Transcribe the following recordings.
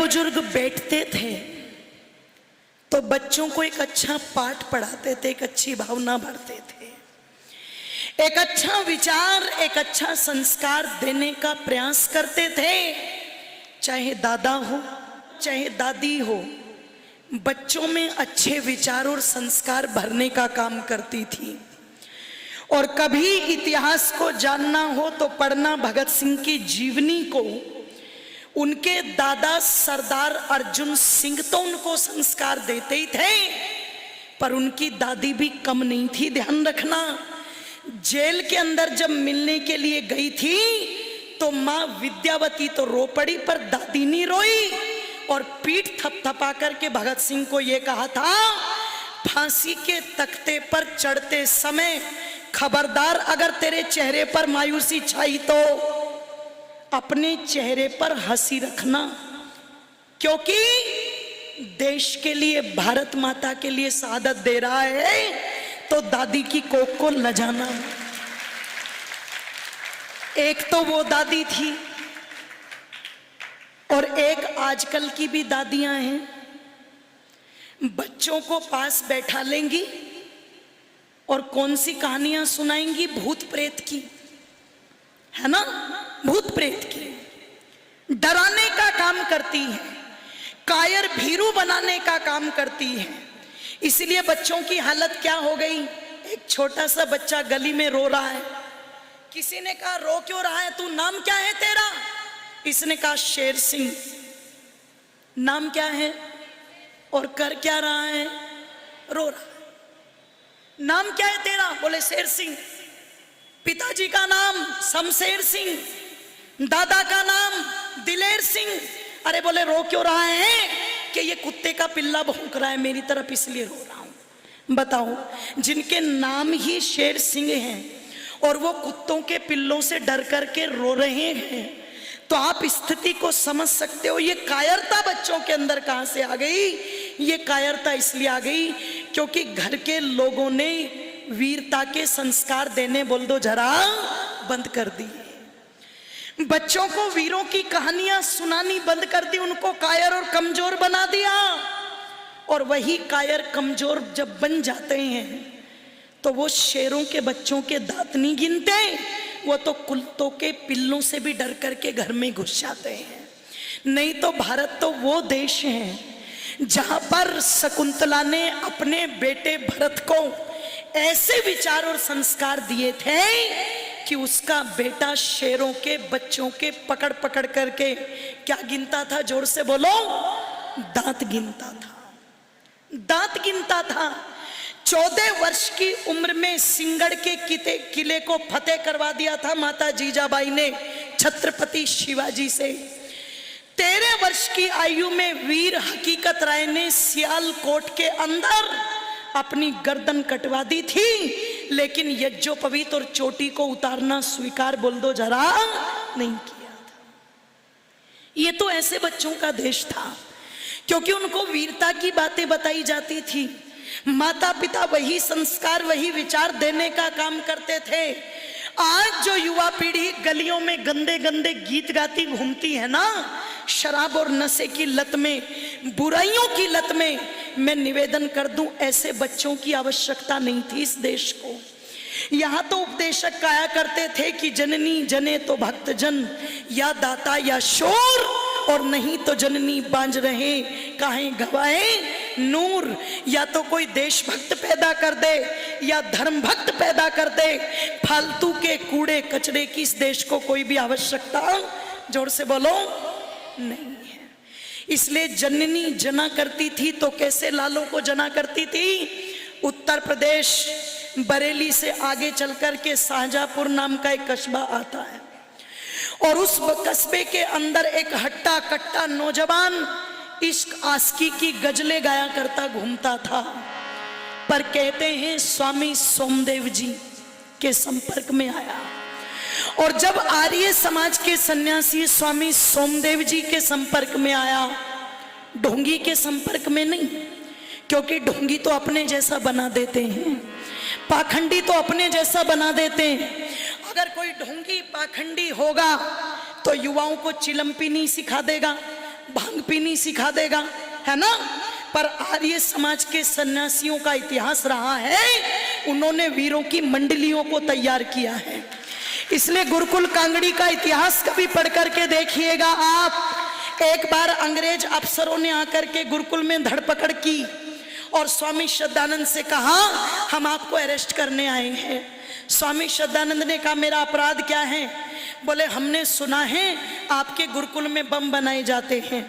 बुजुर्ग बैठते थे तो बच्चों को एक अच्छा पाठ पढ़ाते थे, एक अच्छी भावना भरते थे, एक अच्छा विचार, एक अच्छा संस्कार देने का प्रयास करते थे। चाहे दादा हो चाहे दादी हो, बच्चों में अच्छे विचार और संस्कार भरने का काम करती थी। और कभी इतिहास को जानना हो तो पढ़ना भगत सिंह की जीवनी को। उनके दादा सरदार अर्जुन सिंह तो उनको संस्कार देते ही थे, पर उनकी दादी भी कम नहीं थी। ध्यान रखना, जेल के अंदर जब मिलने के लिए गई थी तो माँ विद्यावती तो रो पड़ी, पर दादी नहीं रोई और पीठ थपथपा करके भगत सिंह को यह कहा था, फांसी के तख्ते पर चढ़ते समय खबरदार, अगर तेरे चेहरे पर मायूसी छाई तो अपने चेहरे पर हंसी रखना, क्योंकि देश के लिए, भारत माता के लिए शहादत दे रहा है तो दादी की कोख को लजाना। एक तो वो दादी थी और एक आजकल की भी दादियां हैं, बच्चों को पास बैठा लेंगी और कौन सी कहानियां सुनाएंगी, भूत प्रेत की, है ना, भूत प्रेत की, डराने का काम करती है, कायर भीरू बनाने का काम करती है। इसलिए बच्चों की हालत क्या हो गई। एक छोटा सा बच्चा गली में रो रहा है, किसी ने कहा रो क्यों रहा है तू, नाम क्या है तेरा? इसने कहा शेर सिंह। नाम क्या है और कर क्या रहा है? रो रहा है। नाम क्या है तेरा? बोले शेर सिंह। पिताजी का नाम शमशेर सिंह, दादा का नाम दिलेर सिंह। अरे बोले रो क्यों रहा है? कि ये कुत्ते का पिल्ला भौंक रहा है मेरी तरफ इसलिए रो रहा हूं। बताओ, जिनके नाम ही शेर सिंह हैं और वो कुत्तों के पिल्लों से डर करके रो रहे हैं, तो आप स्थिति को समझ सकते हो। ये कायरता बच्चों के अंदर कहां से आ गई? ये कायरता इसलिए आ गई क्योंकि घर के लोगों ने वीरता के संस्कार देने बोल दो जरा बंद कर दिए। बच्चों को वीरों की कहानियां सुनानी बंद कर दी, उनको कायर और कमजोर बना दिया। और वही कायर कमजोर जब बन जाते हैं तो वो शेरों के बच्चों के दांत नहीं गिनते, वो तो कुत्तों के पिल्लों से भी डर करके घर में घुस जाते हैं। नहीं तो भारत तो वो देश है जहां पर शकुंतला ने अपने बेटे भरत को ऐसे विचार और संस्कार दिए थे कि उसका बेटा शेरों के बच्चों के पकड़ पकड़ करके क्या गिनता था? जोर से बोलो, दांत गिनता था, दांत गिनता था। 14 वर्ष की उम्र में सिंगड़ के किले को फतेह करवा दिया था माता जीजाबाई ने छत्रपति शिवाजी से। 13 वर्ष की आयु में वीर हकीकत राय ने सियालकोट के अंदर अपनी गर्दन कटवा दी थी, लेकिन यज्ञोपवीत और चोटी को उतारना स्वीकार बोल दो जरा नहीं किया था। ये तो ऐसे बच्चों का देश था क्योंकि उनको वीरता की बातें बताई जाती थी। माता पिता वही संस्कार वही विचार देने का काम करते थे। आज जो युवा पीढ़ी गलियों में गंदे गंदे गीत गाती घूमती है ना, शराब और नशे की लत में, बुराइयों की लत में, मैं निवेदन कर दूं ऐसे बच्चों की आवश्यकता नहीं थी इस देश को। यहाँ तो उपदेशक कहा करते थे कि जननी जने तो भक्त जन, या दाता या शोर, और नहीं तो जननी बांझ रहे काहे गवाए नूर। या तो कोई देशभक्त पैदा कर दे या धर्म भक्त पैदा कर दे, फालतू के कूड़े कचरे की इस देश को कोई भी आवश्यकता, जोर से बोलो, नहीं है। इसलिए जननी जना करती थी तो कैसे लालों को जना करती थी? उत्तर प्रदेश बरेली से आगे चलकर के शाहजहांपुर नाम का एक कस्बा आता है और उस कस्बे के अंदर एक हट्टा कट्टा नौजवान इश्क आस्की की गजलें गाया करता घूमता था। पर कहते हैं स्वामी सोमदेव जी के संपर्क में आया, और जब आर्य समाज के सन्यासी स्वामी सोमदेव जी के संपर्क में आया, ढोंगी के संपर्क में नहीं, क्योंकि ढोंगी तो अपने जैसा बना देते हैं, पाखंडी तो अपने जैसा बना देते हैं। अगर कोई ढोंगी पाखंडी होगा तो युवाओं को चिलम्पी नहीं सिखा देगा, भांग पीनी सिखा देगा, है ना। पर आर्य समाज के सन्यासियों का इतिहास रहा है, उन्होंने वीरों की मंडलियों को तैयार किया है। इसलिए गुरुकुल कांगड़ी का इतिहास कभी पढ़ करके देखिएगा आप। एक बार अंग्रेज अफसरों ने आकर के गुरुकुल में धरपकड़ की और स्वामी श्रद्धानंद से कहा, हम आपको अरेस्ट करने आए हैं। स्वामी श्रद्धानंद ने कहा, मेरा अपराध क्या है? बोले, हमने सुना है आपके गुरुकुल में बम बनाए जाते हैं,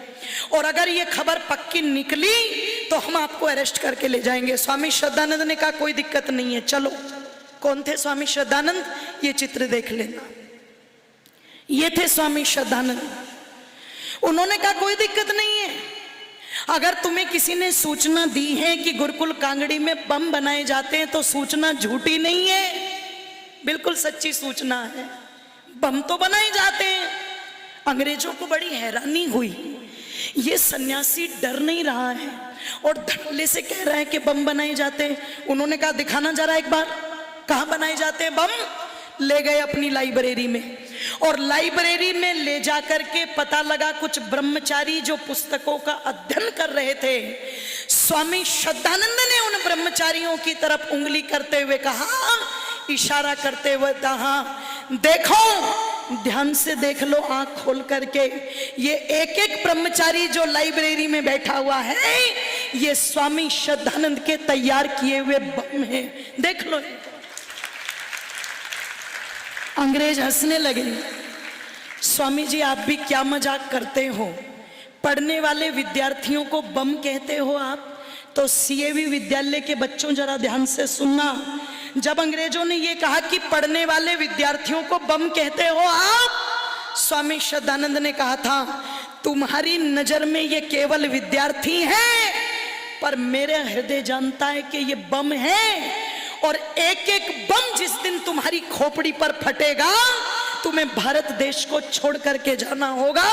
और अगर ये खबर पक्की निकली तो हम आपको अरेस्ट करके ले जाएंगे। स्वामी श्रद्धानंद ने कहा, कोई दिक्कत नहीं है, चलो। कौन थे स्वामी श्रद्धानंद? ये चित्र देख लेना, ये थे स्वामी श्रद्धानंद। उन्होंने कहा, कोई दिक्कत नहीं है, अगर तुम्हें किसी ने सूचना दी है कि गुरुकुल कांगड़ी में बम बनाए जाते हैं तो सूचना झूठी नहीं है, बिल्कुल सच्ची सूचना है, बम तो बनाए जाते हैं। अंग्रेजों को बड़ी हैरानी हुई, ये सन्यासी डर नहीं रहा है और धड़ल्ले से कह रहा है कि बम बनाए जाते हैं। उन्होंने कहा, दिखाना जरा एक बार, कहाँ बनाए जाते हैं बम? ले गए अपनी लाइब्रेरी में, और लाइब्रेरी में ले जाकर के पता लगा कुछ ब्रह्मचारी जो पुस्तकों का अध्ययन कर रहे थे। स्वामी श्रद्धानंद ने उन ब्रह्मचारियों की तरफ उंगली करते हुए कहा, इशारा करते हुए कहा, देखो, ध्यान से देख लो आंख खोल करके, ये एक एक ब्रह्मचारी जो लाइब्रेरी में बैठा हुआ है, ये स्वामी श्रद्धानंद के तैयार किए हुए बम है, देख लो। अंग्रेज हंसने लगे, स्वामी जी आप भी क्या मजाक करते हो, पढ़ने वाले विद्यार्थियों को बम कहते हो आप? तो सीएवी विद्यालय के बच्चों जरा ध्यान से सुनना, जब अंग्रेजों ने ये कहा कि पढ़ने वाले विद्यार्थियों को बम कहते हो आप, स्वामी श्रद्धानंद ने कहा था, तुम्हारी नजर में ये केवल विद्यार्थी हैं, पर मेरे हृदय जानता है कि ये बम है, और एक एक बम जिस दिन तुम्हारी खोपड़ी पर फटेगा, तुम्हें भारत देश को छोड़ करके जाना होगा।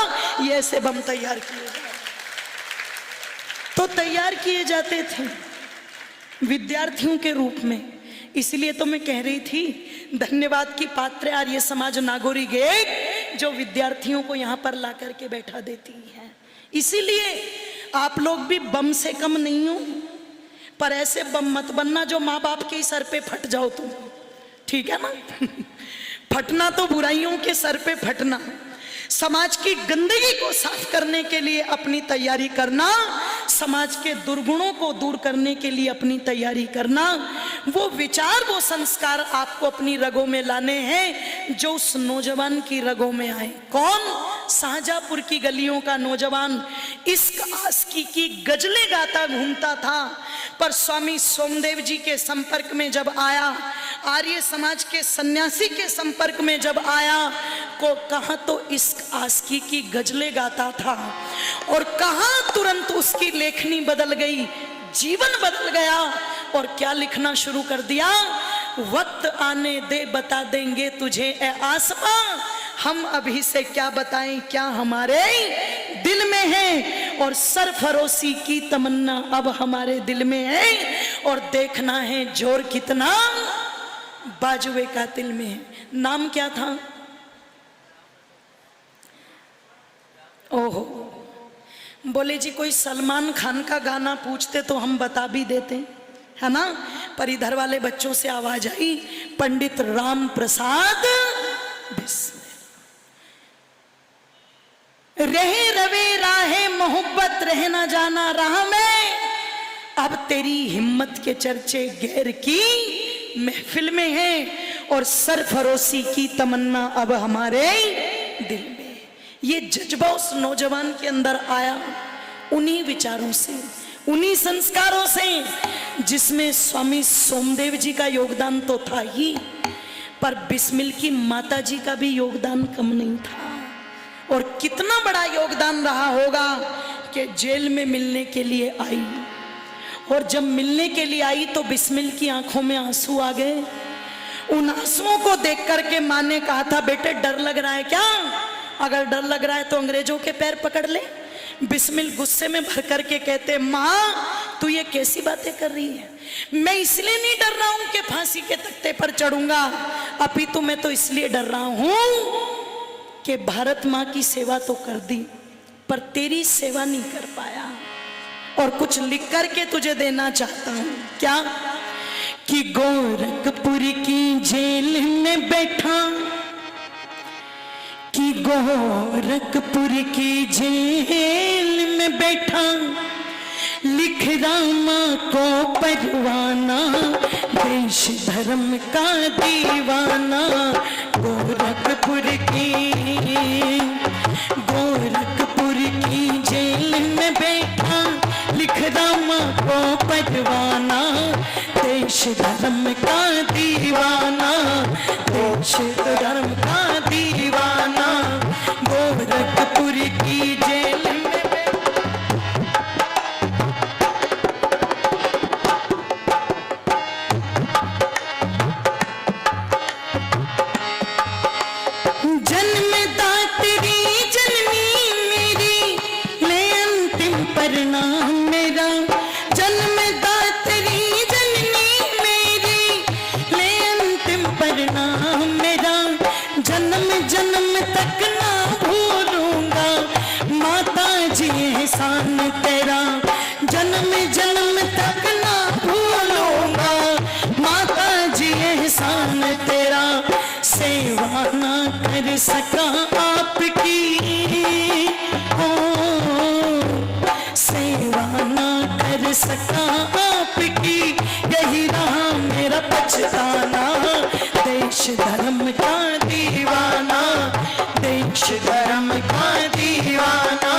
ये ऐसे बम तैयार किए जाते, तो तैयार किए जाते थे विद्यार्थियों के रूप में। इसलिए तो मैं कह रही थी, धन्यवाद की पात्र आर्य समाज नागौरी गेट जो विद्यार्थियों को यहाँ पर ला करके बैठा देती है। इसीलिए आप लोग भी बम से कम नहीं हो, पर ऐसे बम मत बनना जो माँ बाप के सर पे फट जाओ तुम, ठीक है ना। फटना तो बुराइयों के सर पे फटना, समाज की गंदगी को साफ करने के लिए अपनी तैयारी करना, समाज के दुर्गुणों को दूर करने के लिए अपनी तैयारी करना, वो विचार, वो संस्कार आपको अपनी रगों में लाने हैं जो उस नौजवान की रगों में आए। कौन? शाहजहांपुर की गलियों का नौजवान इश्क आशिकी की गजलें गाता घूमता था, पर स्वामी सोमदेव जी के संपर्क में जब आया, आर्य समाज के सन्यासी के संपर्क में जब आया, को कहा तो इश्क आशिकी की गजलें गाता था, और कहा तुरंत उसकी लेखनी बदल गई, जीवन बदल गया, और क्या लिखना शुरू कर दिया, वक्त आने दे बता देंगे तुझे ए आसमां, हम अभी से क्या बताएं क्या हमारे दिल में है, और सरफरोशी की तमन्ना अब हमारे दिल में है, और देखना है जोर कितना बाजुए कातिल में है। नाम क्या था? ओहो, बोले जी कोई सलमान खान का गाना पूछते तो हम बता भी देते, है ना, पर इधर वाले बच्चों से आवाज आई, पंडित राम प्रसाद बिस्मिल। रहे रवे राहे मोहब्बत रहे ना जाना राह में, अब तेरी हिम्मत के चर्चे गैर की महफिल में है, और सरफरोशी की तमन्ना अब हमारे दिल में। ये जज्बा उस नौजवान के अंदर आया उन्हीं विचारों से, उन्हीं संस्कारों से, जिसमें स्वामी सोमदेव जी का योगदान तो था ही, पर बिस्मिल की माता जी का भी योगदान कम नहीं था। और कितना बड़ा योगदान रहा होगा कि जेल में मिलने के लिए आई, और जब मिलने के लिए आई तो बिस्मिल की आंखों में आंसू आ गए। उन आंसुओं को देख करके माँ ने कहा था, बेटे डर लग रहा है क्या? अगर डर लग रहा है तो अंग्रेजों के पैर पकड़ ले। बिस्मिल गुस्से में भर करके कहते, माँ तू ये कैसी बातें कर रही है? मैं इसलिए नहीं डर रहा हूं कि फांसी के तख्ते पर चढ़ूंगा, अपितु मैं तो इसलिए डर रहा हूं कि भारत माँ की सेवा तो कर दी, पर तेरी सेवा नहीं कर पाया। और कुछ लिख करके तुझे देना चाहता हूं। क्या? कि गोरखपुर की जेल में बैठा, कि गोरखपुर की जेल में बैठा, लिख रामा को परवाना, देश धर्म का दीवाना। गोरखपुर की जेल में बैठा, लिख रामा को परवाना, देश धर्म का दीवाना, देश धर्म का दीवाना। गोरखपुर की जेल में जन्मदात्री जननी मेरी, ले अंतिम परिणाम मेरा। जन्मदात्री जननी मेरी, ले अंतिम परिणाम मेरा। जन्म जन्म तक ना भूलूंगा माता जी एहसान तेरा। जन्म जन्म तक ना भूलूंगा माता जी एहसान तेरा। सेवा ना कर सका आपकी, हो सेवा ना कर सका आपकी, यही रहा मेरा पछताना। देश धर्म का दीवाना, देश धर्म का दीवाना।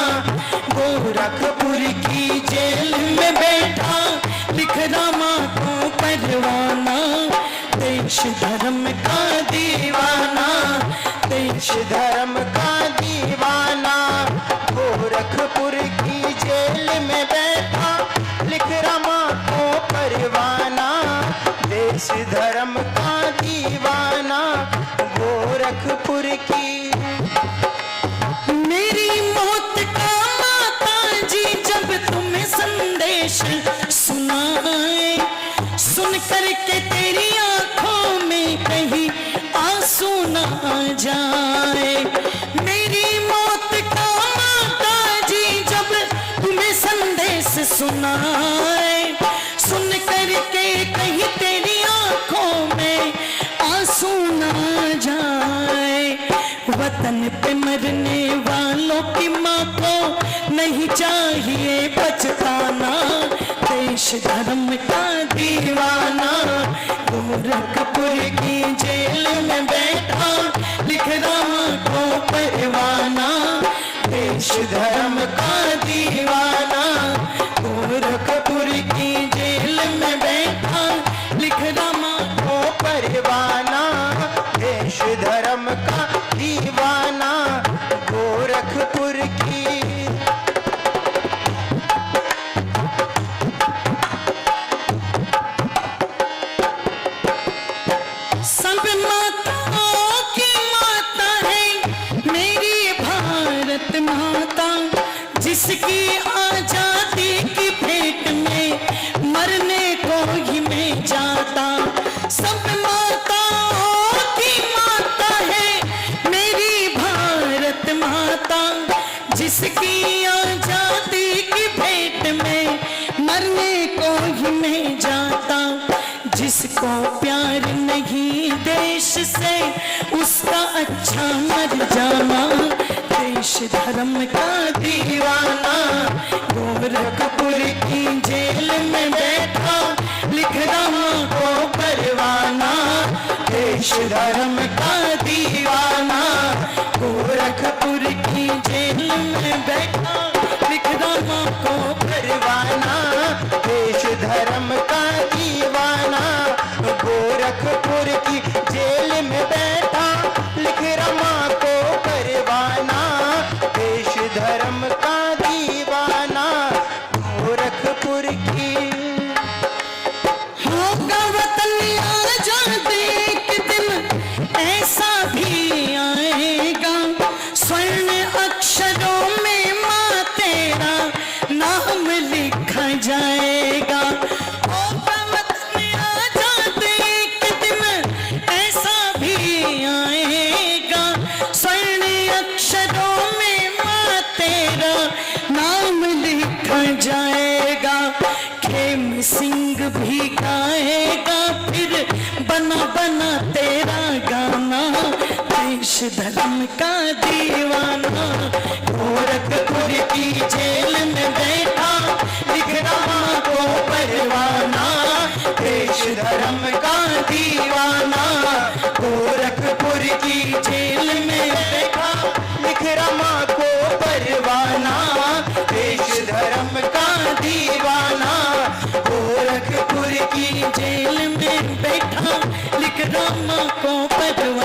गोरखपुर की जेल में बैठा, लिख रामा को परवाना, देश धर्म का दीवाना, देश धर्म का दीवाना। गोरखपुर की जेल में बैठा, लिख रामा को परवाना, देश धर्म का दीवाना। गोरखपुर की मेरी मौत का माता जी जब तुम्हें संदेश सुनाए, सुन करके तेरी आंखों में कहीं आंसू ना आ जाए। मेरी मौत का माता जी जब तुम्हें संदेश सुनाए, सुन करके कहीं तेरी आंखों में आंसू ना जाए। वतन पे मरने वालों की माँ को नहीं चाहिए पछताना, देश धर्म का दीवाना। गोरखपुर की जेल में बैठा, लिख रामा को परवाना, देश धर्म का दीवाना। गोरखपुर की जेल में बैठा, लिख रामा को परवाना, देश धर्म का दीवाना। गोरखपुर की सब माताओं की माता है मेरी भारत माता, जिसकी आजादी की भेंट में मरने को ही मैं जाता। सब माताओं की माता है मेरी भारत माता, जिसकी आजादी की भेंट में मरने को ही मैं जाता। जिसको प्यार नहीं देश से, उसका अच्छा मर जाना, देश धर्म का दीवाना। गोरखपुर की जेल में बैठा, लिख रामा को परवाना, देश धर्म का दीवाना। गोरखपुर की जेल में बैठा, लिख रामा को परवाना, देश धर्म का दीवाना। गोरखपुर की जेल में बैठा, लिख रामा को परवाना, देश धर्म का दीवाना। गोरखपुर की होगा वतन आजाद एक दिन, ऐसा भी आएगा। स्वर्ण अक्षरों में माँ तेरा नाम लिखा जाएगा। होगा वतन आजाद एक दिन, ऐसा भी आएगा। स्वर्ण अक्षरों में माँ तेरा ही गाएगा फिर बना बना तेरा गाना, देश धर्म का दीवाना। गोरखपुर की जेल में बैठा लिख रहा को परवाना, देश धर्म का दीवाना। गोरखपुर की जेल में बैठा लिख रहा को परवाना, देश धर्म का दीवाना। गोरखपुर की जेल में बैठा लिख रहा को परवाना।